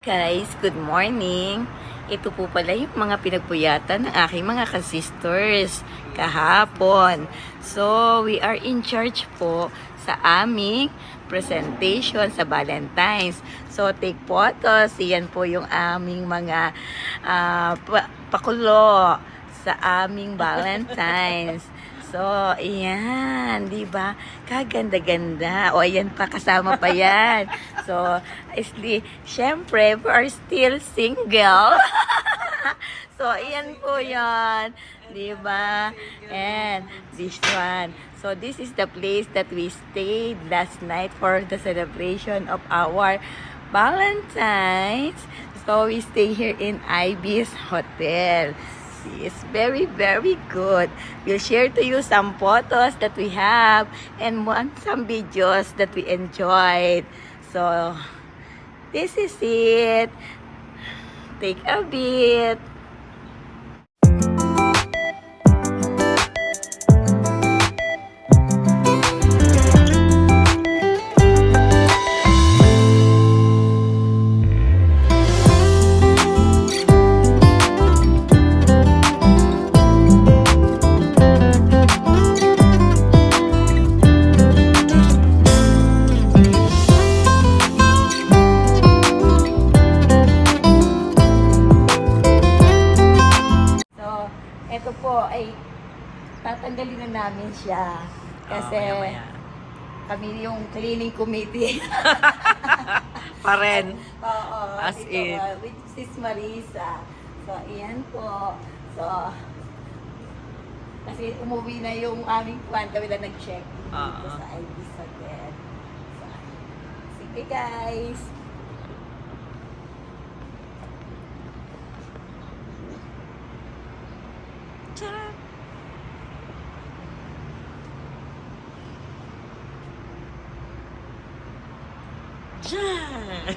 Guys, good morning. Ito po pala yung mga pinagpuyatan ng aking mga ka-sisters kahapon. So, we are in church po sa aming presentation sa Valentine's. So, take photos. Iyan po yung aming mga pakulo sa aming Valentine's. So, ayan, di ba? Kaganda-ganda. O, ayan pa, kasama pa yan. So, syempre, we are still single. So, ayan po yan. Di ba? And this one. So, this is the place that we stayed last night for the celebration of our Valentine's. So, we stay here in Ibis Hotel. It's very, very good. We'll share to you some photos that we have and some videos that we enjoyed. So, this is it. Take a bit. Ito po ay tatanggalin na namin siya kasi kami yung cleaning committee. Pa rin. Oo. As in. With Sis Marisa. So, iyan po. So, kasi umuwi na yung aming kwan. Kami lang nag-check dito sa Ibis Hotel. So, sige guys. Charot. Diyan.